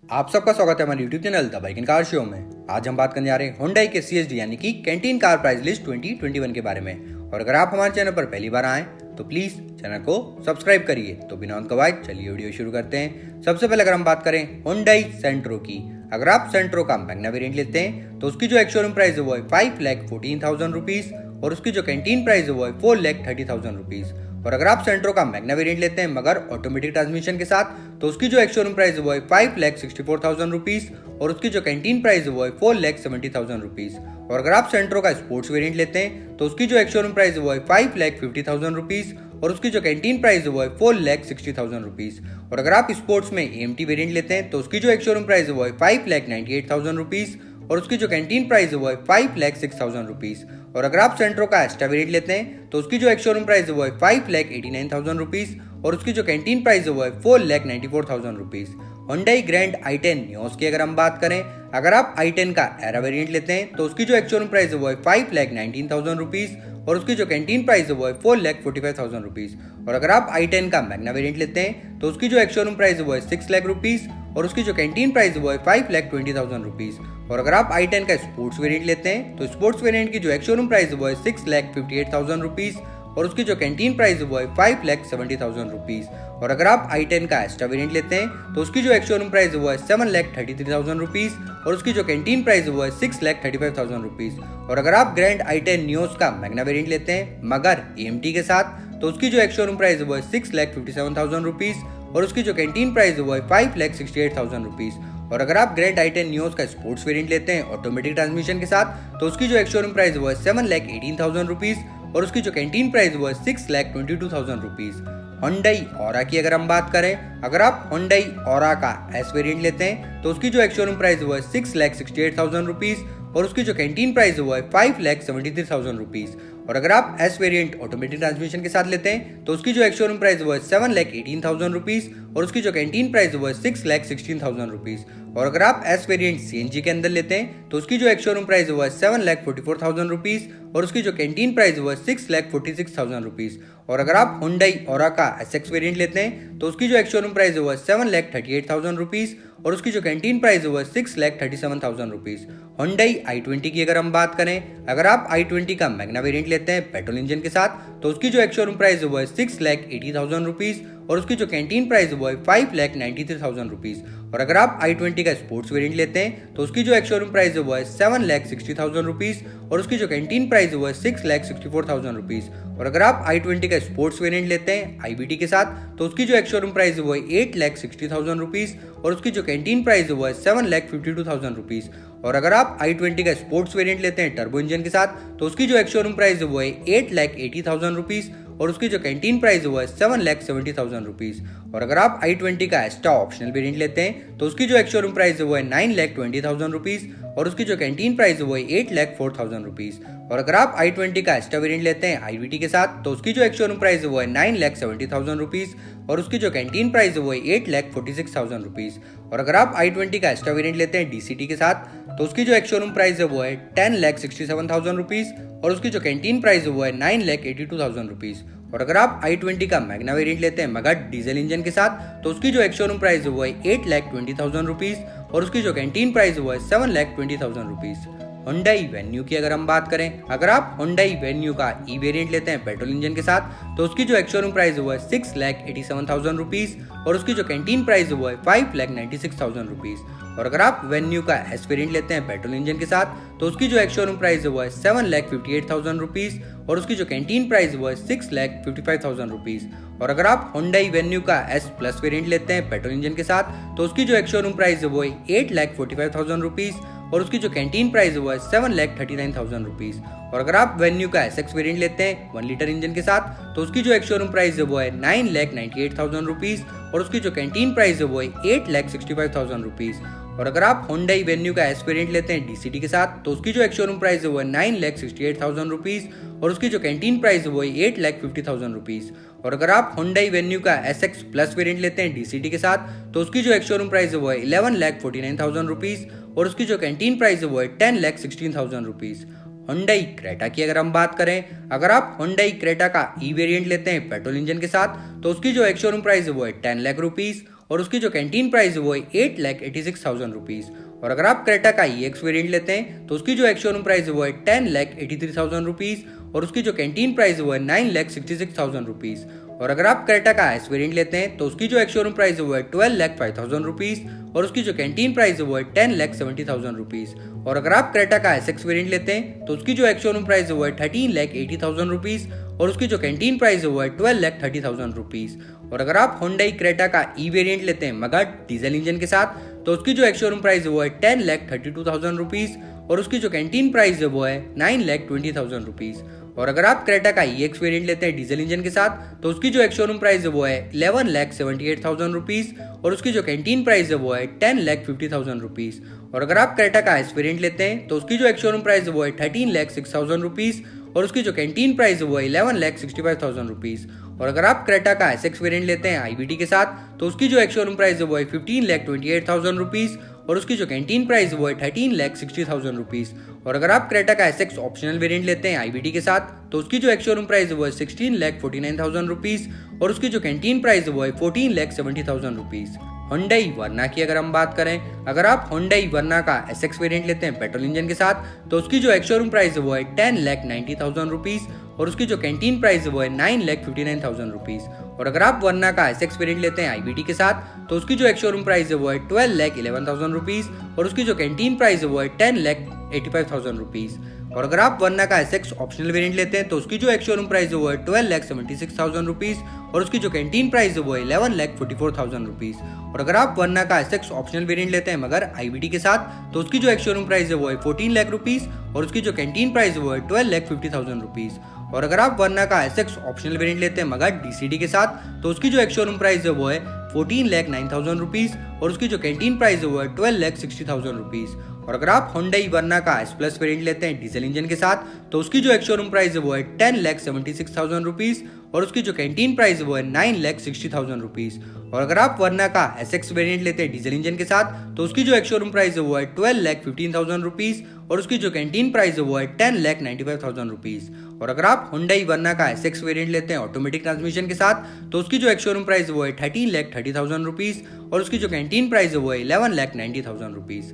आप सबका स्वागत है हमारे YouTube channel the bike and car show में। आज हम बात करने जा रहे हैं Hyundai के CSD यानी कि कैंटीन कार प्राइस लिस्ट 2021 के बारे में। और अगर आप हमारे चैनल पर पहली बार आए तो प्लीज चैनल को सब्सक्राइब करिए। तो बिना उनका वाइट चलिए वीडियो शुरू करते हैं। सबसे पहले अगर हम बात करें Hyundai सेंट्रो की, अगर आप सेंट्रो का मैग्ना वेरिएंट लेते हैं तो उसकी जो एक शोरूम प्राइस है वो है 5,14,000 रुपीज और उसकी जो कैंटीन प्राइस है वो है 4,30,000 रुपीज। और अगर आप सेंट्रो का मैग्ना वेरिएंट लेते हैं मगर ऑटोमेटिक ट्रांसमिशन के साथ तो उसकी जो एक शोरूम प्राइस है वो है 5,64,000 रुपीज और उसकी जो कैंटीन प्राइस है वो है 4,70,000 रुपीज। और अगर आप सेंट्रो का स्पोर्ट्स वेरिएंट लेते हैं तो उसकी जो एक शोरूम प्राइस है वो है 5,50,000 रुपीज और उसकी जो कैंटीन प्राइस है वो है 4,60,000 रुपीज। और अगर आप स्पोर्ट्स में AMT वेरिएंट लेते हैं तो उसकी जो एक शोरूम प्राइस है वो है 5,98,000 रुपीज और उसकी जो कैंटीन प्राइस है वो है 5,06,000 रुपीज। और अगर आप सेंट्रो का एक्स्ट्रा वेरिएंट लेते हैं तो उसकी जो एक शोरूम प्राइस है वो है 5,89,000 रुपीज और उसकी जो कैंटीन प्राइस है वो है 4,94,000 rupees. Hyundai grand i10 Nios की अगर हम बात करें, अगर आप i10 का एरा वेरिएंट लेते हैं तो उसकी जो एक शोरूम प्राइस है वो है 5,19,000 रुपीज और उसकी जो कैंटीन प्राइस है वो है 4,45,000 रुपीज। और अगर आप i10 का मैग्ना वेरिएंट लेते हैं तो उसकी जो एक शोरूम प्राइस है वो है 6 लाख रुपीज और उसकी जो कैंटीन प्राइस है वो है 5,20,000 रुपीज। और अगर आप i10 का स्पोर्ट्स वेरिएंट लेते हैं तो स्पोर्ट्स वेरिएंट की जो एक शोरूम प्राइस है वो है 6,58,000 रुपीज और उसकी जो कैंटीन प्राइस है वो है 5,70,000 रुपीज। और अगर आप i10 का एक्स्ट्रा वेरिएंट लेते हैं तो उसकी जो एक शोरूम प्राइस है वो है 7,33,000 रुपीज और उसकी जो कैंटीन प्राइस है वो है 6,35,000 रुपीज। और अगर आप ग्रैंड i10 नियोस का मैग्ना वेरिएंट लेते हैं मगर AMT के साथ तो उसकी जो एक शोरूम प्राइस है वो है 6,57,000 रुपीज और उसकी जो कैंटीन प्राइस है वो है 5,68,000 रुपीज। और अगर आप ग्रैंड i10 नियोस का स्पोर्ट्स वेरिएंट लेते हैं ऑटोमेटिक ट्रांसमिशन के साथ तो उसकी जो एक शोरूम प्राइस है वो है 7,18,000 रुपीज और उसकी जो कैंटीन प्राइस वो है 6,22,000 रुपीज। Hyundai Aura की अगर हम बात करें, अगर आप Hyundai Aura का S वेरिएंट लेते हैं तो उसकी जो एक शोरूम प्राइस वो है 6,68,000 रुपीज और उसकी जो कैंटीन प्राइस वो है 5,73,000 रुपीज। और अगर आप S वेरिएंट ऑटोमेटिक ट्रांसमिशन के साथ लेते हैं तो उसकी जो एक शोरूम प्राइस वो है 7,18,000 रुपीज और उसकी जो कैंटीन प्राइस वो है 6,16,000 रुपीज। और अगर आप S वेरिएंट CNG के अंदर लेते हैं तो उसकी जो एक शोरूम प्राइस वो है 7,44,000 रुपीज और उसकी जो कैंटीन प्राइस वो है 6,46,000 रुपीज। और अगर आप Hyundai Aura का SX वेरिएंट लेते हैं तो उसकी जो एक शोरूम प्राइस है वो है 7,38,000 रुपीज और उसकी जो कैंटीन प्राइस है वो है 6,37,000 रुपीज। Hyundai i20 की अगर हम बात करें, अगर आप i20 का मैग्ना वेरिएंट लेते हैं पेट्रोल इंजन के साथ तो उसकी जो एक शोरूम प्राइस है वो है 6,80,000 रुपीज और उसकी जो कैंटीन प्राइस है वो है 5,93,000 रुपीज। और अगर आप i20 का स्पोर्ट्स वेरिएंट लेते हैं तो उसकी जो एक शोरूम प्राइस है वो है 7,60,000 रुपीज और उसकी जो कैंटीन प्राइस है वो है 6,64,000 रुपीज। और अगर आप i20 का स्पोर्ट्स वेरिएंट लेते हैं IBT के साथ तो उसकी जो एक शोरूम प्राइस है वो है 8,60,000 रुपीज और उसकी जो कैंटीन प्राइस है वो है 7,52,000 रुपीज। और अगर आप i20 का स्पोर्ट्स वेरिएंट लेते हैं टर्बो इंजन के साथ तो उसकी जो एक शोरूम प्राइस है वो है 8,80,000 रुपीज और उसकी जो कैंटीन प्राइस है वो है 7,70,000 रुपीज। और अगर आप i20 का एक्स्ट्रा ऑप्शनल वेरिएंट लेते हैं तो उसकी जो एक शोरूम प्राइस है वो है 9,20,000 रुपीज और उसकी जो कैंटीन प्राइस है वो है 8,04,000 रुपीज। और अगर आप i20 का एक्स्ट्रा वेरिएंट लेते हैं IVT के साथ तो उसकी जो एक शोरूम प्राइस है वो है 9,70,000 रुपीज और उसकी जो कैंटीन प्राइस है वो है 8,46,000 रुपीज। और अगर आप i20 का एक्स्ट्रा वेरिएंट लेते हैं DCT के साथ तो उसकी जो एक शोरूम प्राइस है वो है 10,67,000 रुपीज और उसकी जो कैंटीन प्राइस है वो है 9,82,000 रुपीज। और अगर आप i20 का मैग्ना वेरिएंट लेते हैं मगर डीजल इंजन के साथ तो उसकी जो एक शोरूम प्राइस है वो है 8,20,000 रुपीज और उसकी जो कैंटीन प्राइस है वो है 7,20,000 रुपीज। Hyundai Venue की अगर हम बात करें, अगर आप Hyundai Venue का ई वेरिएंट लेते हैं पेट्रोल इंजन के साथ तो उसकी जो एक शोरूम प्राइस है वो है 6,87,000 रुपीज और उसकी जो कैंटीन प्राइस है वो है 5,96,000 रुपीज। और अगर आप Venue का S वेरिएंट लेते हैं पेट्रोल इंजन के साथ तो उसकी जो एक शोरूम प्राइस है वो है 7,58,000 रुपीज और उसकी जो कैंटीन प्राइस है वो है 6,55,000 रुपीज। और अगर आप Hyundai Venue का S प्लस वेरिएंट लेते हैं पेट्रोल इंजन के साथ तो उसकी जो एक शोरूम प्राइस है वो है 8,45,000 रुपीज और उसकी जो कैंटीन प्राइस है वो है 7,39,000 रुपीज। और अगर आप Venue का SX वेरिएंट लेते हैं 1 लीटर इंजन के साथ तो उसकी जो एक शोरूम प्राइस है वो है 9,98,000 रुपीज और उसकी जो कैंटीन प्राइस है वो है 8,65,000 रुपीज। और अगर आप Hyundai Venue का S वेरिएंट लेते हैं DCT के साथ तो उसकी जो एक शोरूम प्राइस है वो है 9,68,000 रुपीज और उसकी जो कैंटीन प्राइस है वो है 8,50,000 रुपीज। और अगर आप Hyundai Venue का SX प्लस वेरिएंट लेते हैं DCT के साथ तो उसकी जो एक शोरूम प्राइस है वो है 11,49,000 रुपीज और उसकी जो कैंटीन प्राइस है वो है 10,16,000 रुपीज। Hyundai Creta की अगर हम बात करें, अगर आप Hyundai Creta का ई वेरिएंट लेते हैं पेट्रोल इंजन के साथ तो उसकी जो एक शोरूम प्राइस है वो है 10 लाख रुपीज और उसकी जो कैंटीन प्राइस है वो है 8,86,000 रुपीज़। और अगर आप क्रेटा का EX वेरिएंट लेते हैं तो उसकी जो एक्स शोरूम प्राइस है वो है 10,83,000 रुपीज़ और उसकी जो कैंटीन प्राइस है वो है 9,66,000 रुपीज़। और अगर आप क्रेटा का S वेरिएंट लेते हैं तो उसकी जो एक्स शोरूम प्राइस है वो है 12,05,000 रुपीज़ और उसकी जो कैंटीन प्राइस है वो है 10,70,000 रुपीज़। और अगर आप क्रेटा का SX वेरिएंट लेते हैं तो उसकी जो एक्स शोरूम प्राइस है वो है 13,80,000 रुपीज़ और उसकी जो कैंटीन प्राइस है वो है 12,30,000 रुपीज़। और अगर आप Hyundai क्रेटा का E वेरिएंट लेते हैं मगर डीजल इंजन के साथ तो उसकी जो एक्स शोरूम प्राइस है वो है 10,32,000 रुपीज़ और उसकी जो कैंटीन प्राइस है वो है 9,20,000 रुपीज़। और अगर आप क्रेटा का EX वेरिएंट लेते हैं डीजल इंजन के साथ तो उसकी जो एक्स शोरूम प्राइस है वो है 11,78,000 रुपीज़ और उसकी जो कैंटीन प्राइस है वो है 10,50,000 रुपीज़। और अगर आप क्रेटा का S वेरिएंट लेते हैं तो उसकी जो एक्स शोरूम प्राइस है वो है 13,06,000 रुपीज़ और उसकी जो कैंटीन प्राइस है वो है 11,65,000 रुपीज़। और अगर आप क्रेटा का SX वेरिएंट लेते हैं IBT के साथ तो उसकी जो एक्स शोरूम प्राइस है वो है 15,28,000 रुपीज़ और उसकी जो कैंटीन प्राइस है वो है 13,60,000 रुपीज़। और अगर आप क्रेटा का SX ऑप्शनल वेरिएंट लेते हैं IBT के साथ तो उसकी जो एक्स शोरूम प्राइस है वो है 16,49,000 रुपीज़ और उसकी जो कैंटीन प्राइस है वो है 14,70,000 रुपीज़। Hyundai Verna की अगर हम बात करें, अगर आप Hyundai Verna का SX वेरिएंट लेते हैं पेट्रोल इंजन के साथ तो उसकी जो एक्स शोरूम प्राइस है वो है 10,90,000 रुपीज़ और उसकी जो कैंटीन प्राइस है वो है 9,59,000 रुपीज़। और अगर आप Verna का SX वेरिएंट लेते हैं IBT के साथ तो उसकी जो एक्स शोरूम प्राइस है वो है 12,11,000 रुपीज़ और उसकी जो कैंटीन प्राइस है वो है 10,85,000 रुपीज़। और अगर आप Verna का SX ऑप्शनल वेरिएंट लेते हैं तो उसकी जो एक्स शोरूम प्राइस है वो है 12,76,000 रुपीज़ और उसकी जो कैंटीन प्राइस है वो है 11,44,000 रुपीज़। और अगर आप Verna का SX ऑप्शनल वेरिएंट लेते हैं मगर IBT के साथ तो उसकी जो एक्स शोरूम प्राइस है वो है 14 लाख रुपीज़ और उसकी जो कैंटीन प्राइस है वो है 12,50,000 रुपीज़। और अगर आप Verna का SX ऑप्शनल वेरिएंट लेते हैं मगर DCD के साथ तो उसकी जो एक्स शोरूम प्राइस है वो है 14,09,000 रुपीज़ और उसकी जो कैंटीन प्राइस है वो है 12,60,000 रुपीज़। और अगर आप Hyundai Verna का S प्लस वेरिएंट लेते हैं डीजल इंजन के साथ तो उसकी जो एक्स शोरूम प्राइस है वो है 10,76,000 रुपीज़ और उसकी जो कैंटीन प्राइस है वो है 9,60,000 रुपीज़। और अगर आप Verna का SX वेरिएंट लेते हैं डीजल इंजन के साथ तो उसकी जो एक्स शोरूम प्राइस है वो है 12,15,000 रुपीज़ और उसकी जो कैंटीन प्राइस है वो है 10,95,000 रुपीज़। और अगर आप Hyundai Verna का SX वेरिएंट लेते हैं ऑटोमेटिक ट्रांसमिशन के साथ तो उसकी जो एक्स शोरूम प्राइस है वो है 13,30,000 रुपीज़ और उसकी जो कैंटीन प्राइस है वो है 11,90,000 रुपीज़।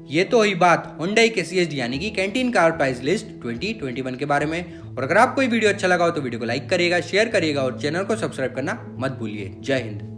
ये तो हुई बात Hyundai के CSD यानी कि कैंटीन कार प्राइस लिस्ट 2021 के बारे में। और अगर आपको ये वीडियो अच्छा लगा हो तो वीडियो को लाइक करिएगा, शेयर करिएगा और चैनल को सब्सक्राइब करना मत भूलिए। जय हिंद।